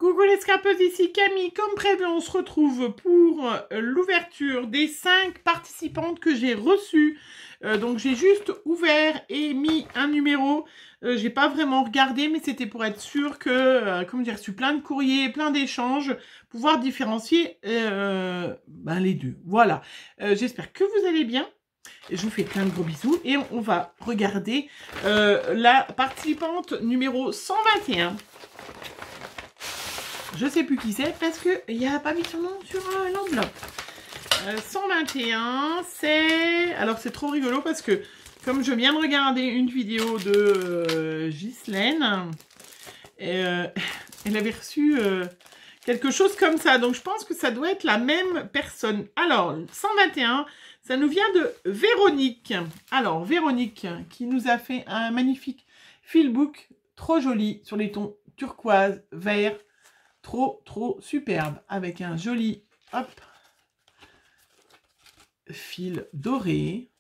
Coucou les scrapeuses, ici Camille. Comme prévu, on se retrouve pour l'ouverture des 5 participantes que j'ai reçues. Donc j'ai juste ouvert et mis un numéro. J'ai pas vraiment regardé, mais c'était pour être sûr que, comme j'ai reçu plein de courriers, plein d'échanges, pouvoir différencier les deux. Voilà. J'espère que vous allez bien. Je vous fais plein de gros bisous et on va regarder la participante numéro 121. Je sais plus qui c'est parce qu'il n'y a pas mis son nom sur l'enveloppe. 121, c'est... Alors c'est trop rigolo parce que comme je viens de regarder une vidéo de Ghislaine, elle avait reçu quelque chose comme ça. Donc je pense que ça doit être la même personne. Alors 121, ça nous vient de Véronique. Alors Véronique qui nous a fait un magnifique filbook trop joli sur les tons turquoise, vert. Trop superbe, avec un joli fil doré,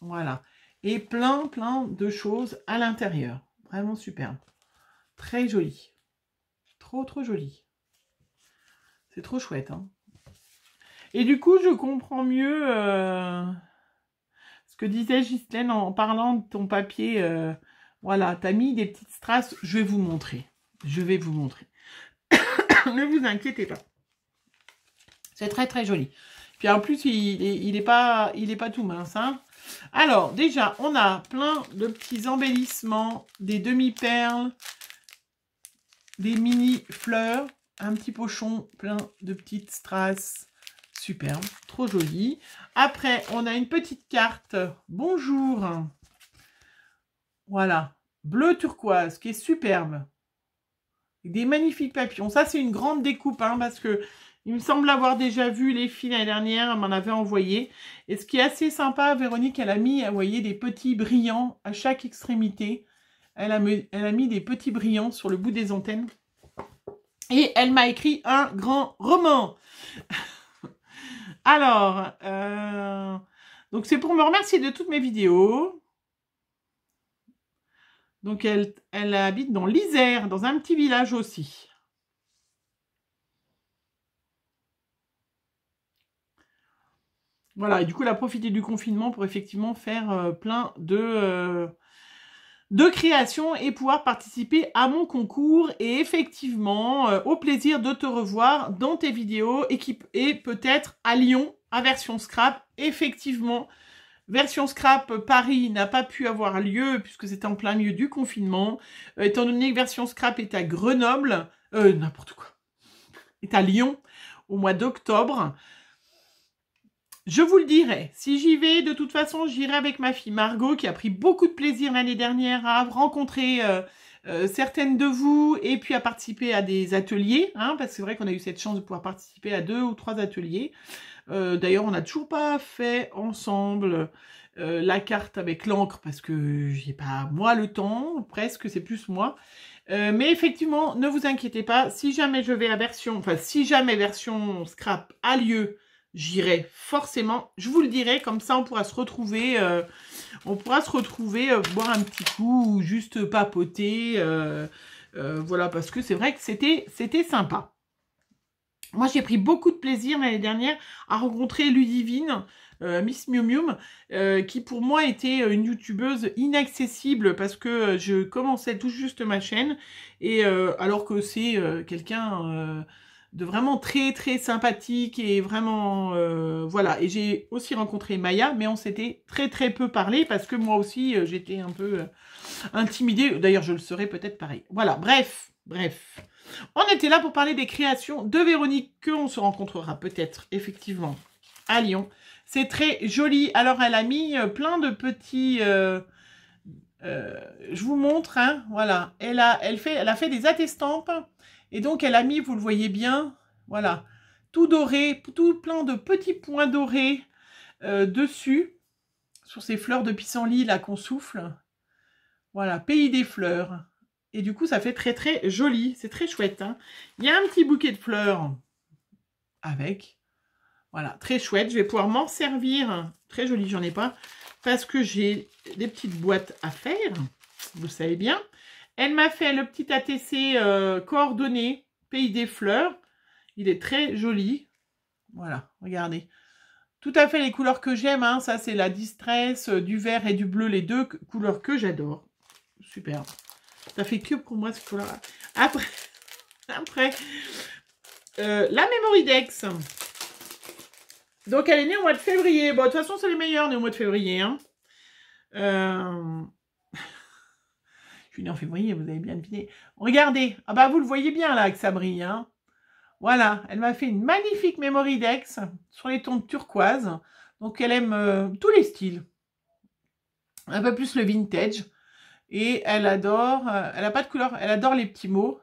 voilà, et plein de choses à l'intérieur, vraiment superbe, très joli, trop joli, c'est trop chouette, hein. Et du coup je comprends mieux ce que disait Ghislaine en parlant de ton papier, voilà, t'as mis des petites strass, je vais vous montrer. Ne vous inquiétez pas. C'est très joli. Puis en plus, il est pas tout mince, hein. Alors, déjà, on a plein de petits embellissements, des demi-perles, des mini-fleurs, un petit pochon plein de petites strass. Superbe, trop joli. Après, on a une petite carte. Bonjour. Voilà, bleu turquoise, qui est superbe. Des magnifiques papillons. Ça, c'est une grande découpe, hein, parce que il me semble avoir déjà vu les filles l'année dernière. Elle m'en avait envoyé. Et ce qui est assez sympa, Véronique, elle a mis, vous voyez, des petits brillants à chaque extrémité. Elle a mis des petits brillants sur le bout des antennes. Et elle m'a écrit un grand roman. Alors, donc c'est pour me remercier de toutes mes vidéos. Donc, elle habite dans l'Isère, dans un petit village aussi. Voilà, et du coup, elle a profité du confinement pour effectivement faire plein de créations et pouvoir participer à mon concours. Et effectivement, au plaisir de te revoir dans tes vidéos et peut-être à Lyon, à version scrap. Effectivement, version scrap Paris n'a pas pu avoir lieu puisque c'était en plein milieu du confinement. Étant donné que version scrap est à Grenoble, n'importe quoi, est à Lyon au mois d'octobre. Je vous le dirai, si j'y vais, de toute façon, j'irai avec ma fille Margot qui a pris beaucoup de plaisir l'année dernière à rencontrer certaines de vous et puis à participer à des ateliers, hein, parce que c'est vrai qu'on a eu cette chance de pouvoir participer à 2 ou 3 ateliers. D'ailleurs, on n'a toujours pas fait ensemble la carte avec l'encre parce que j'ai pas moi le temps, presque, c'est plus moi. Mais effectivement, ne vous inquiétez pas, si jamais je vais à version, si jamais version scrap a lieu, j'irai forcément, je vous le dirai, comme ça on pourra se retrouver, boire un petit coup ou juste papoter, voilà, parce que c'est vrai que c'était sympa. Moi, j'ai pris beaucoup de plaisir l'année dernière à rencontrer Ludivine, Miss Miu Miu, qui pour moi était une youtubeuse inaccessible parce que je commençais tout juste ma chaîne, et alors que c'est quelqu'un de vraiment très sympathique et vraiment voilà. Et j'ai aussi rencontré Maya, mais on s'était très peu parlé parce que moi aussi j'étais un peu intimidée. D'ailleurs, je le serais peut-être pareil. Voilà, bref. On était là pour parler des créations de Véronique, qu'on se rencontrera peut-être effectivement à Lyon. C'est très joli. Alors, elle a mis plein de petits... je vous montre, hein, voilà. Elle a fait des attestampes. Et donc, elle a mis, vous le voyez bien, voilà, tout doré, tout plein de petits points dorés dessus, sur ces fleurs de pissenlit là qu'on souffle. Voilà, pays des fleurs. Et du coup, ça fait très joli. C'est très chouette, hein. Il y a un petit bouquet de fleurs avec. Voilà, très chouette. Je vais pouvoir m'en servir. Très joli, j'en ai pas. Parce que j'ai des petites boîtes à faire. Vous savez bien. Elle m'a fait le petit ATC coordonné Pays des Fleurs. Il est très joli. Voilà, regardez. Tout à fait les couleurs que j'aime. Hein. Ça, c'est la Distress, du vert et du bleu. Les deux couleurs que j'adore. Super. Ça fait que pour moi, ce couleur. Après la Memory Dex. Donc, elle est née au mois de février. Bon, de toute façon, c'est les meilleurs nés au mois de février. Hein. Je suis née en février, vous avez bien deviné. Regardez. Ah bah, vous le voyez bien, là, que ça brille. Hein. Voilà. Elle m'a fait une magnifique Memory Dex sur les tons de turquoise. Donc, elle aime tous les styles. Un peu plus le vintage. Et elle adore... elle n'a pas de couleur. Elle adore les petits mots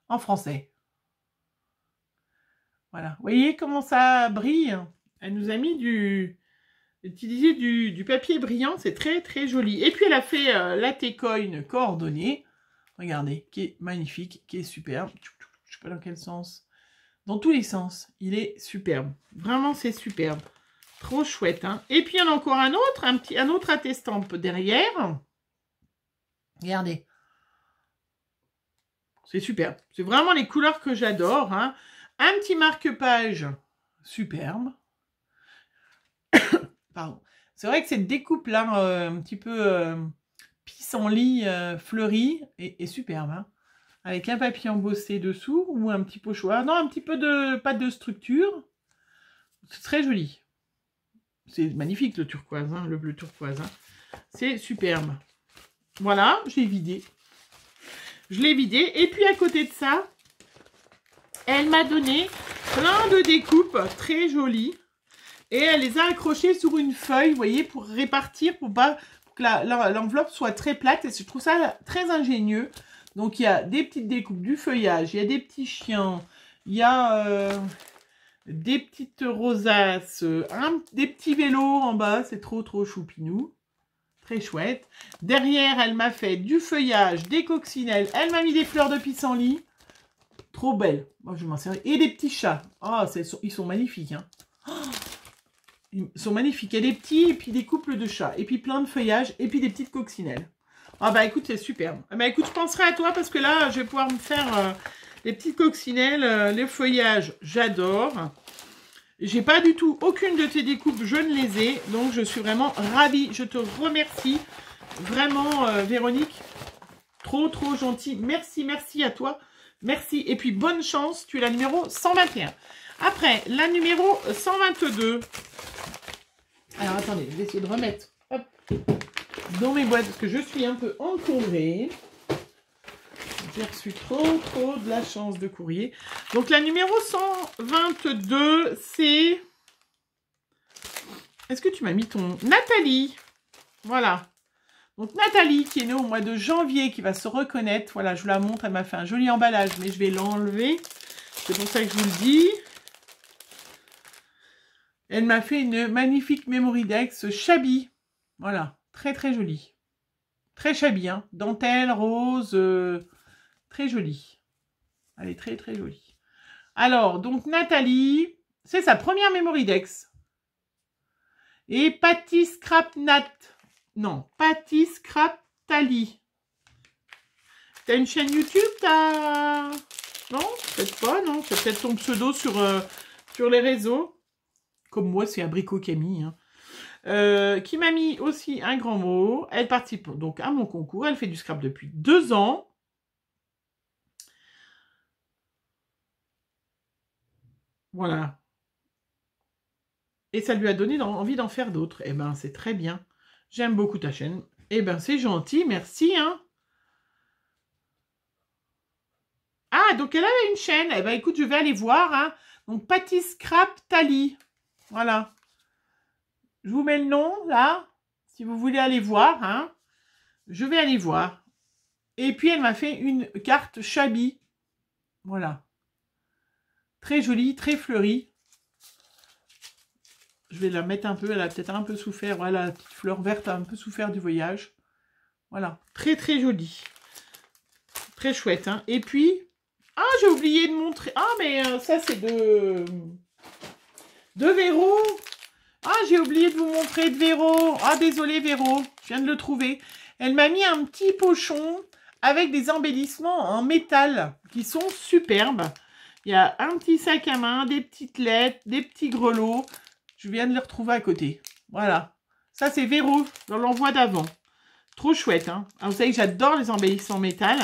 en français. Voilà. Vous voyez comment ça brille? Elle nous a mis utilisé du papier brillant. C'est très, très joli. Et puis, elle a fait la T-Coin coordonnée. Regardez, qui est magnifique, qui est superbe. Je sais pas dans quel sens. Dans tous les sens. Il est superbe. Vraiment, c'est superbe. Trop chouette. Hein. Et puis, il y en a encore un autre. Un autre attestampe derrière. Regardez. C'est superbe. C'est vraiment les couleurs que j'adore. Hein. Un petit marque-page superbe. Pardon. C'est vrai que cette découpe-là, un petit peu pissenlit fleuri, est superbe. Hein. Avec un papier embossé dessous ou un petit pochoir. Non, un petit peu de pâte de structure. C'est très joli. C'est magnifique le turquoise, hein, le bleu turquoise. Hein. C'est superbe. Voilà, j'ai vidé. Je l'ai vidé. Et puis à côté de ça, elle m'a donné plein de découpes très jolies. Et elle les a accrochées sur une feuille, vous voyez, pour répartir, pour que l'enveloppe soit très plate. Et je trouve ça très ingénieux. Donc, il y a des petites découpes du feuillage, il y a des petits chiens, il y a des petites rosaces, des petits vélos en bas. C'est trop, trop choupinou. Très chouette. Derrière, elle m'a fait du feuillage, des coccinelles. Elle m'a mis des fleurs de pissenlit. Trop belle. Moi, je m'en sers. Et des petits chats. Ah, ils sont magnifiques. Hein. Oh, ils sont magnifiques. Il y a des petits et puis des couples de chats. Et puis plein de feuillage. Et puis des petites coccinelles. Ah bah écoute, c'est superbe. Ah bah écoute, je penserai à toi parce que là, je vais pouvoir me faire les petites coccinelles. Les feuillages, j'adore. J'ai pas du tout aucune de tes découpes. Je ne les ai. Donc, je suis vraiment ravie. Je te remercie. Vraiment, Véronique. Trop, trop gentil. Merci, merci à toi. Merci. Et puis, bonne chance. Tu es la numéro 121. Après, la numéro 122. Alors, attendez. Je vais essayer de remettre hop, dans mes boîtes parce que je suis un peu encombrée. J'ai reçu trop de la chance de courrier. Donc, la numéro 122, c'est... Est-ce que tu m'as mis ton... Nathalie. Voilà. Donc, Nathalie, qui est née au mois de janvier, qui va se reconnaître. Voilà, je vous la montre. Elle m'a fait un joli emballage, mais je vais l'enlever. C'est pour ça que je vous le dis. Elle m'a fait une magnifique Memory Dex Shabby. Voilà, très, très jolie. Très shabby, hein. Dentelle, rose... Très jolie. Elle est très, très jolie. Alors, donc, Nathalie, c'est sa première Memory Dex. Et Patty Scrapnat. Non, Patty Scraptali. T'as une chaîne YouTube, t'as... Non, peut-être pas, non. C'est peut-être ton pseudo sur les réseaux. Comme moi, c'est Abricot Camille. Hein. Qui m'a mis aussi un grand mot. Elle participe donc à mon concours. Elle fait du scrap depuis 2 ans. Voilà. Et ça lui a donné envie d'en faire d'autres. Eh ben, c'est très bien. J'aime beaucoup ta chaîne. Eh ben, c'est gentil. Merci, hein. Ah, donc elle avait une chaîne. Eh ben, écoute, je vais aller voir, hein. Donc, Patty Scraptali. Voilà. Je vous mets le nom, là. Si vous voulez aller voir, hein. Je vais aller voir. Et puis, elle m'a fait une carte Shabby. Voilà. Très jolie, très fleurie. Je vais la mettre un peu. Elle a peut-être un peu souffert. Voilà, la petite fleur verte a un peu souffert du voyage. Voilà. Très, très jolie. Très chouette. Hein. Et puis... Ah, j'ai oublié de montrer... Ah, mais ça, c'est de Véro. Ah, j'ai oublié de vous montrer de Véro. Ah, désolé, Véro. Je viens de le trouver. Elle m'a mis un petit pochon avec des embellissements en métal qui sont superbes. Il y a un petit sac à main, des petites lettres, des petits grelots. Je viens de les retrouver à côté. Voilà. Ça, c'est Véro dans l'envoi d'avant. Trop chouette, hein. Alors, vous savez que j'adore les embellissements en métal.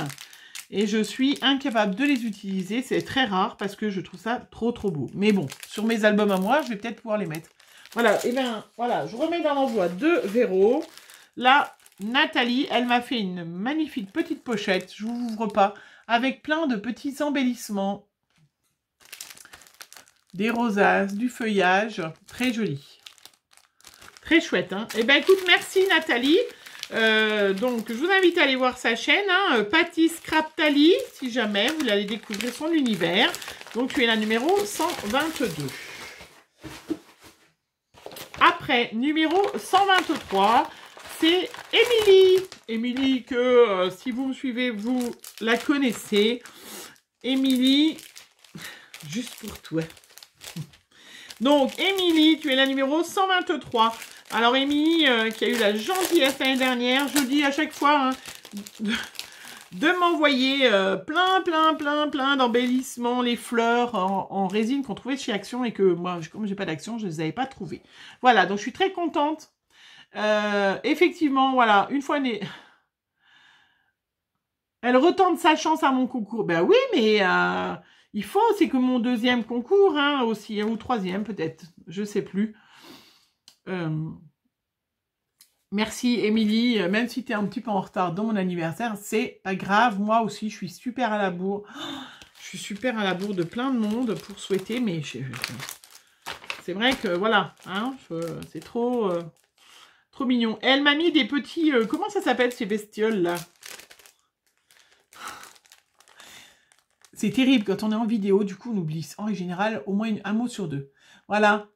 Et je suis incapable de les utiliser. C'est très rare parce que je trouve ça trop beau. Mais bon, sur mes albums à moi, je vais peut-être pouvoir les mettre. Voilà, et bien, voilà, je remets dans l'envoi de Véro. Là, Nathalie, elle m'a fait une magnifique petite pochette, je vous ouvre pas, avec plein de petits embellissements. Des rosaces, du feuillage, très joli. Très chouette, hein. Et bien, écoute, merci Nathalie. Donc, je vous invite à aller voir sa chaîne, hein, Patty Scraptali, si jamais vous allez découvrir son univers. Donc, tu es la numéro 122. Après, numéro 123, c'est Émilie. Émilie, que si vous me suivez, vous la connaissez. Émilie, juste pour toi. Donc, Émilie, tu es la numéro 123. Alors, Émilie, qui a eu la gentillesse l'année dernière, je dis à chaque fois, hein, de m'envoyer plein d'embellissements, les fleurs en résine qu'on trouvait chez Action et que moi, comme j'ai pas d'Action, je les avais pas trouvés. Voilà, donc je suis très contente. Effectivement, voilà, une fois née, elle retente sa chance à mon concours. Ben oui, mais il faut, c'est que mon deuxième concours, hein, aussi, ou troisième peut-être, je sais plus. Merci Émilie, même si tu es un petit peu en retard dans mon anniversaire, c'est pas grave, moi aussi je suis super à la bourre. Je suis super à la bourre de plein de monde pour souhaiter, mais c'est vrai que voilà, hein, c'est trop mignon. Elle m'a mis des petits, comment ça s'appelle ces bestioles là? C'est terrible quand on est en vidéo, du coup on oublie en général au moins un mot sur deux. Voilà,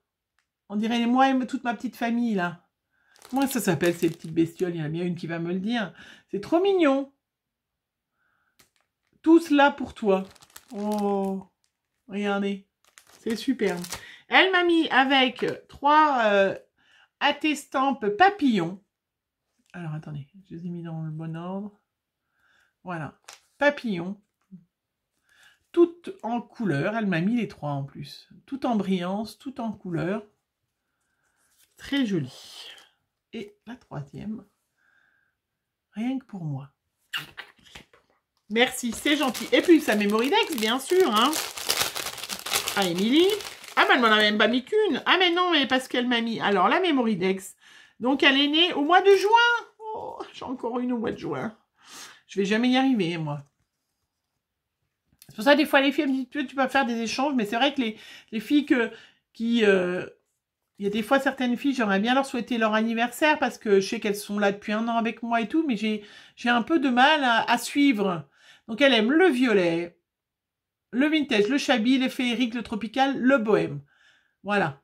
on dirait moi et toute ma petite famille là. Comment ça s'appelle ces petites bestioles? Il y en a bien une qui va me le dire. C'est trop mignon. Tous là pour toi. Oh, regardez. C'est superbe. Elle m'a mis avec 3 attestampes papillons. Alors, attendez. Je les ai mis dans le bon ordre. Voilà. Papillons. Toutes en couleur. Elle m'a mis les 3 en plus. Tout en brillance, tout en couleur. Très joli. Et la troisième, rien que pour moi. Merci, c'est gentil. Et puis sa Mémoridex, bien sûr. Hein. Ah, Émilie. Ah, mais elle m'en a même pas mis qu'une. Ah, mais non, mais parce qu'elle m'a mis. Alors, la Mémoridex. Donc, elle est née au mois de juin. Oh, j'ai encore une au mois de juin. Je vais jamais y arriver, moi. C'est pour ça, des fois, les filles me disent, tu peux faire des échanges. Mais c'est vrai que les filles il y a des fois certaines filles, j'aimerais bien leur souhaiter leur anniversaire parce que je sais qu'elles sont là depuis 1 an avec moi et tout, mais j'ai un peu de mal à suivre. Donc elle aime le violet, le vintage, le shabby, le féerique, le tropical, le bohème. Voilà.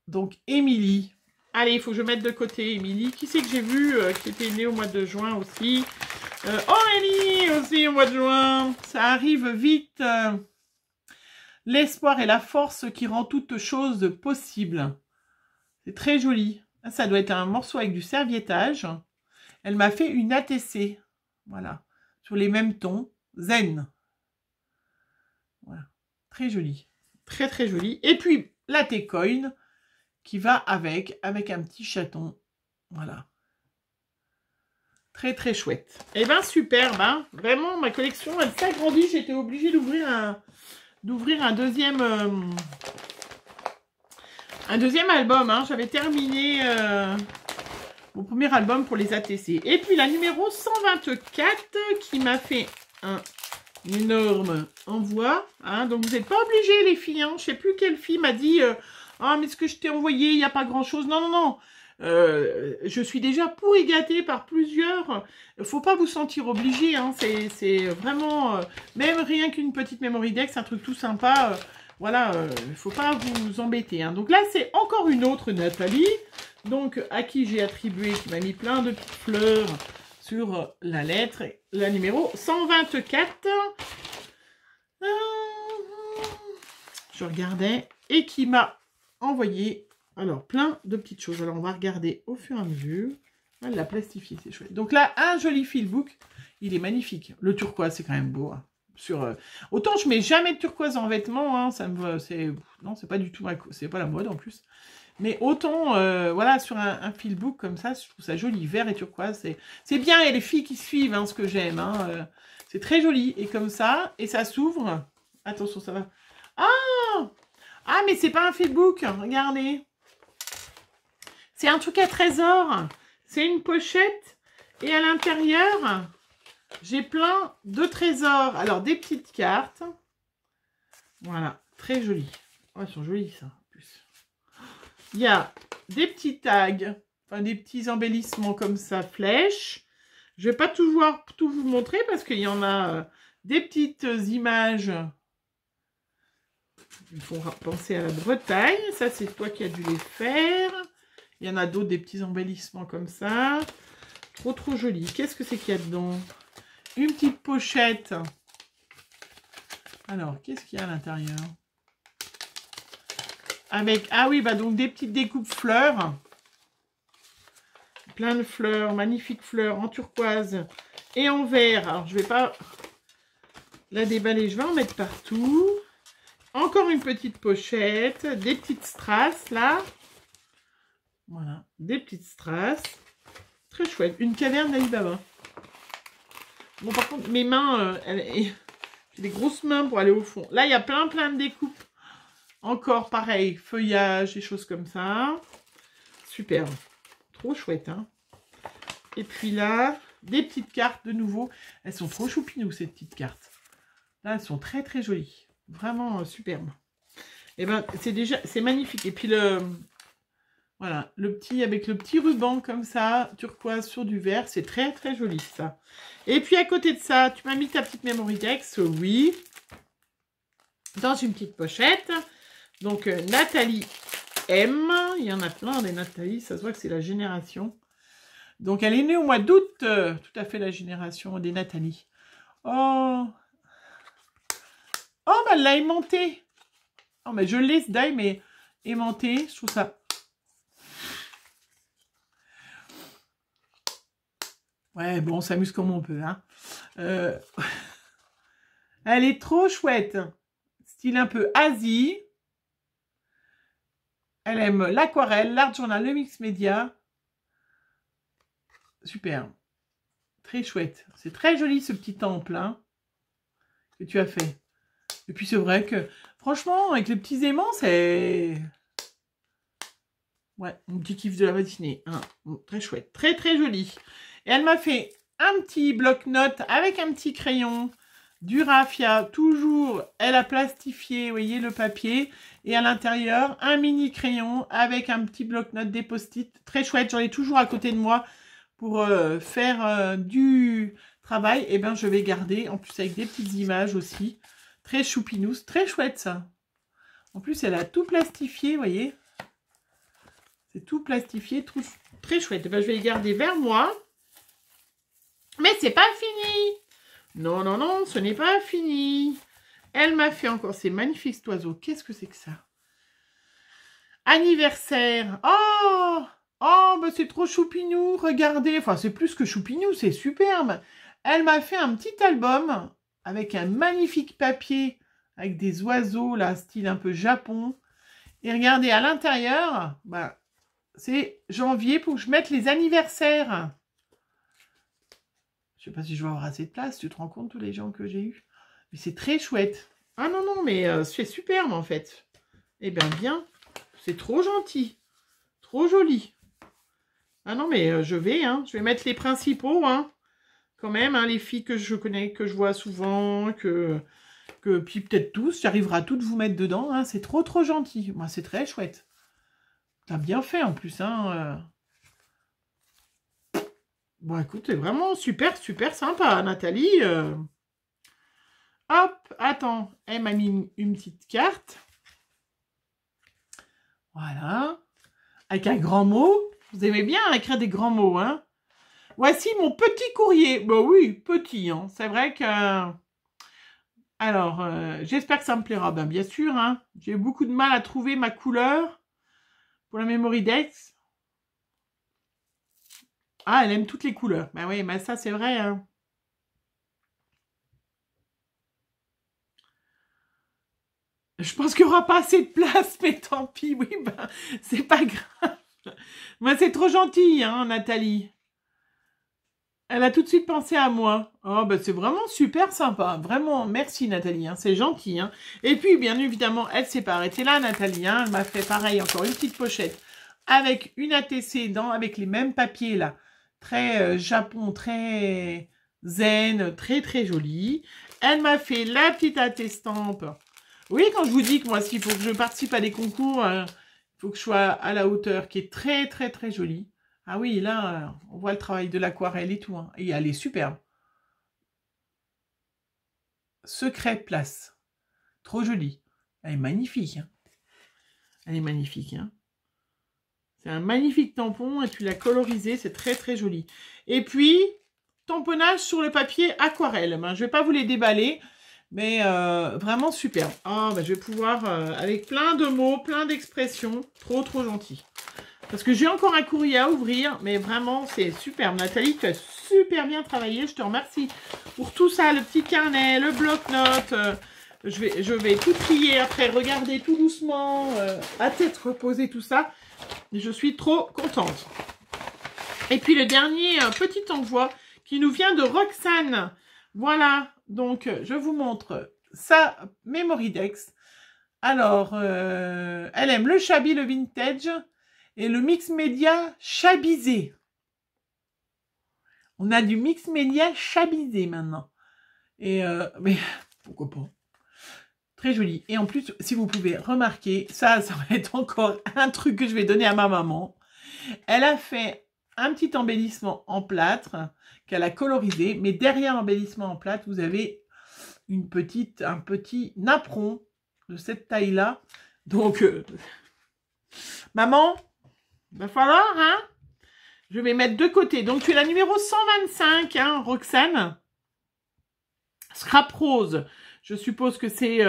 Donc Émilie. Allez, il faut que je mette de côté Émilie. Qui c'est que j'ai vu qui était née au mois de juin aussi? Aurélie aussi au mois de juin. Ça arrive vite. L'espoir et la force qui rend toute chose possible. C'est très joli. Ça doit être un morceau avec du serviettage. Elle m'a fait une ATC. Voilà. Sur les mêmes tons. Zen. Voilà. Très joli. Très joli. Et puis, la T-Coin qui va avec un petit chaton. Voilà. Très chouette. Eh bien, superbe. Hein. Vraiment, ma collection, elle s'agrandit. J'étais obligée d'ouvrir un deuxième... un deuxième album, hein. J'avais terminé mon premier album pour les ATC. Et puis la numéro 124 qui m'a fait un énorme envoi. Hein. Donc vous n'êtes pas obligés les filles. Hein. Je ne sais plus quelle fille m'a dit ah mais ce que je t'ai envoyé, il n'y a pas grand chose. Non. Je suis déjà pourri gâtée par plusieurs. Il ne faut pas vous sentir obligé. Hein. C'est vraiment, même rien qu'une petite Mémoridex, un truc tout sympa. Voilà, il ne faut pas vous embêter. Hein. Donc là, c'est encore une autre Nathalie, donc à qui j'ai attribué, qui m'a mis plein de petites fleurs sur la lettre, la numéro 124. Je regardais, et qui m'a envoyé, alors, plein de petites choses. Alors, on va regarder au fur et à mesure. Elle l'a plastifié, c'est chouette. Donc là, un joli filbook. Il est magnifique. Le turquoise, c'est quand même beau. Hein. Autant je mets jamais de turquoise en vêtements. Hein, ça me... Non, c'est pas du tout... C'est pas la mode en plus. Mais autant, voilà, sur un filbook comme ça, je trouve ça joli. Vert et turquoise, c'est bien. Et les filles qui suivent, hein, ce que j'aime. Hein, c'est très joli. Et comme ça, et ça s'ouvre. Attention, ça va. Ah, mais c'est pas un filbook. Regardez. C'est un truc à trésor. C'est une pochette. Et à l'intérieur, j'ai plein de trésors. Alors, des petites cartes. Voilà. Très jolies. Oh, elles sont jolies, ça. En plus. Il y a des petits tags. Enfin, des petits embellissements comme ça, flèches. Je vais pas tout vous montrer parce qu'il y en a des petites images. Il faut penser à la Bretagne. Ça, c'est toi qui as dû les faire. Il y en a d'autres, des petits embellissements comme ça. Trop, trop joli. Qu'est-ce que c'est qu'il y a dedans? Une petite pochette. Alors, qu'est-ce qu'il y a à l'intérieur? Avec, ah oui, bah donc des petites découpes fleurs. Plein de fleurs, magnifiques fleurs en turquoise et en vert. Alors, je vais pas la déballer, je vais en mettre partout. Encore une petite pochette, des petites strass là. Voilà, des petites strass. Très chouette. Une caverne d'Alibaba. Bon, par contre, mes mains, j'ai des grosses mains pour aller au fond. Là, il y a plein de découpes. Encore pareil, feuillage, des choses comme ça. Super. Trop chouette, hein. Et puis là, des petites cartes de nouveau. Elles sont trop choupinous, ces petites cartes. Là, elles sont très, très jolies. Vraiment superbes. Et ben, c'est magnifique. Et puis voilà, avec le petit ruban comme ça, turquoise sur du vert, c'est très très joli ça. Et puis à côté de ça, tu m'as mis ta petite Memory Dex, oui, dans une petite pochette. Donc Nathalie M, il y en a plein des Nathalie, ça se voit que c'est la génération. Donc elle est née au mois d'août, tout à fait la génération des Nathalie. Oh, bah elle l'a aimanté. Oh, mais je l'ai ce die, mais aimanté, je trouve ça. Ouais, bon, on s'amuse comme on peut, hein. Elle est trop chouette. Style un peu Asie. Elle aime l'aquarelle, l'art journal, le mix média. Super. Très chouette. C'est très joli ce petit temple, hein, que tu as fait. Et puis c'est vrai que, franchement, avec les petits aimants, c'est... Ouais, mon petit kiff de la matinée. Hein. Très chouette. Très, très joli. Et elle m'a fait un petit bloc-notes avec un petit crayon, du raffia. Toujours, elle a plastifié, vous voyez, le papier. Et à l'intérieur, un mini crayon avec un petit bloc-notes, des post-it. Très chouette. J'en ai toujours à côté de moi pour faire du travail. Et bien, je vais garder, en plus avec des petites images aussi. Très choupinous. Très chouette, ça. En plus, elle a tout plastifié, vous voyez. C'est tout plastifié, très chouette. Ben, je vais les garder vers moi. Mais c'est pas fini. Non, non, non, ce n'est pas fini. Elle m'a fait encore ces magnifiques cet oiseau. Qu'est-ce que c'est que ça? Anniversaire. Oh, ben c'est trop choupinou. Regardez. Enfin, c'est plus que choupinou, c'est superbe. Elle m'a fait un petit album avec un magnifique papier avec des oiseaux, là, style un peu Japon. Et regardez, à l'intérieur, bah, c'est janvier pour que je mette les anniversaires. Je sais pas si je vais avoir assez de place. Tu te rends compte tous les gens que j'ai eus? Mais c'est très chouette. Ah non, non, mais c'est superbe en fait. Eh bien, bien. C'est trop gentil. Trop joli. Ah non, mais je vais mettre les principaux, hein. Quand même, hein, les filles que je connais, que je vois souvent, puis peut-être tous. J'arriverai à toutes vous mettre dedans. Hein. C'est trop, trop gentil. Moi, c'est très chouette. T'as bien fait en plus, hein. Bon, écoute, c'est vraiment super, super sympa, Nathalie. Hop, attends. Elle m'a mis une petite carte. Voilà. Avec un grand mot. Vous aimez bien écrire des grands mots, hein. Voici mon petit courrier. Bah oui, petit, hein. C'est vrai que... Alors, j'espère que ça me plaira. Ben, bien sûr, hein. J'ai eu beaucoup de mal à trouver ma couleur pour la Memory Dex. Ah, elle aime toutes les couleurs. Bah oui, bah ça, c'est vrai, hein. Je pense qu'il n'y aura pas assez de place, mais tant pis, oui, ben, c'est pas grave. Moi, c'est trop gentil, hein, Nathalie. Elle a tout de suite pensé à moi. Oh, bah, c'est vraiment super sympa. Vraiment, merci, Nathalie, hein, c'est gentil, hein. Et puis, bien évidemment, elle s'est pas arrêtée là, Nathalie, hein. Elle m'a fait pareil, encore une petite pochette avec une ATC avec les mêmes papiers, là. Très Japon, très zen, très, très jolie. Elle m'a fait la petite attestampe. Oui, quand je vous dis que moi, s'il faut que je participe à des concours, il faut que je sois à la hauteur, qui est très, très, très jolie. Ah oui, là, on voit le travail de l'aquarelle et tout. Hein. Et elle est superbe. Secret place. Trop jolie. Elle est magnifique. Hein. Elle est magnifique. Hein. C'est un magnifique tampon et tu l'as colorisé. C'est très, très joli. Et puis, tamponnage sur le papier aquarelle. Ben, je ne vais pas vous les déballer. Mais vraiment super. Ah, bah, je vais pouvoir, avec plein de mots, plein d'expressions, trop, trop gentil. Parce que j'ai encore un courrier à ouvrir, mais vraiment, c'est superbe. Nathalie, tu as super bien travaillé. Je te remercie pour tout ça, le petit carnet, le bloc-notes. Je vais tout trier après, regarder tout doucement, à tête reposée, tout ça. Je suis trop contente. Et puis, le dernier petit envoi qui nous vient de Roxane. Voilà. Donc, je vous montre sa Memory Dex. Alors, elle aime le shabby, le vintage et le mix média chabisé. On a du mix média chabisé maintenant. Et, mais pourquoi pas? Très joli. Et en plus, si vous pouvez remarquer, ça va être encore un truc que je vais donner à ma maman. Elle a fait un petit embellissement en plâtre qu'elle a colorisé, mais derrière l'embellissement en plâtre, vous avez un petit napperon de cette taille-là. Donc, maman, il va falloir, hein? Je vais mettre de côté. Donc, tu es la numéro 125, hein, Roxane. Scrap Rose. Je suppose que c'est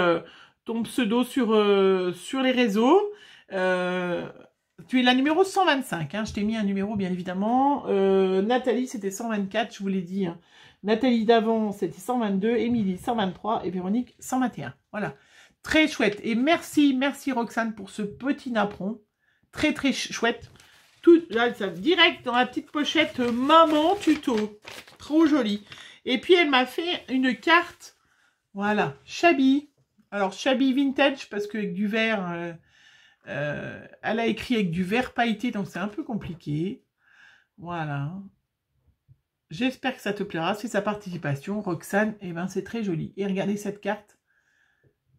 ton pseudo sur les réseaux. Tu es la numéro 125, hein. Je t'ai mis un numéro, bien évidemment. Nathalie, c'était 124, je vous l'ai dit. Hein. Nathalie d'avant, c'était 122. Émilie, 123. Et Véronique, 121. Voilà. Très chouette. Et merci Roxane pour ce petit napperon. Très, très chouette. Tout, là, ça, direct dans la petite pochette maman tuto. Trop joli. Et puis, elle m'a fait une carte. Voilà. Shabby. Alors, shabby vintage, parce qu'avec du vert, elle a écrit avec du vert pailleté, donc c'est un peu compliqué. Voilà. J'espère que ça te plaira. C'est sa participation. Roxane, eh ben, c'est très joli. Et regardez cette carte.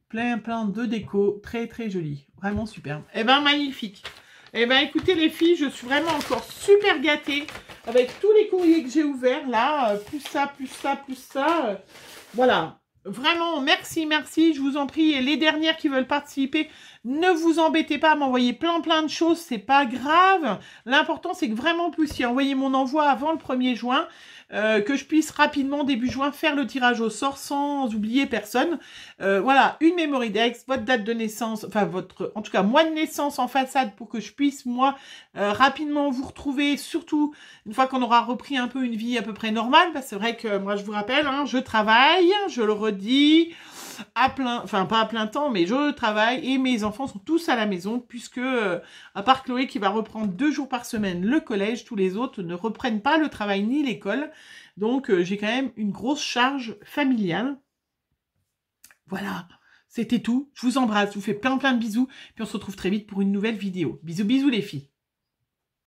Plein de déco. Très, très joli. Vraiment superbe. Eh ben, magnifique. Eh ben, écoutez les filles, je suis vraiment encore super gâtée avec tous les courriers que j'ai ouverts là, plus ça, plus ça, plus ça. Voilà, vraiment, merci, je vous en prie. Et les dernières qui veulent participer, ne vous embêtez pas à m'envoyer plein de choses, c'est pas grave. L'important, c'est que vraiment, plus si envoyez mon envoi avant le 1er juin, que je puisse rapidement, début juin, faire le tirage au sort sans oublier personne. Voilà, une Memory Dex, votre date de naissance, enfin en tout cas, mois de naissance en façade pour que je puisse, moi, rapidement vous retrouver, surtout une fois qu'on aura repris un peu une vie à peu près normale, parce que c'est vrai que moi, je vous rappelle, hein, je travaille, je le redis, à plein, enfin pas à plein temps, mais je travaille et mes enfants sont tous à la maison puisque, à part Chloé qui va reprendre 2 jours par semaine le collège, tous les autres ne reprennent pas le travail ni l'école. Donc, j'ai quand même une grosse charge familiale. Voilà, c'était tout. Je vous embrasse, je vous fais plein de bisous. Puis on se retrouve très vite pour une nouvelle vidéo. Bisous les filles.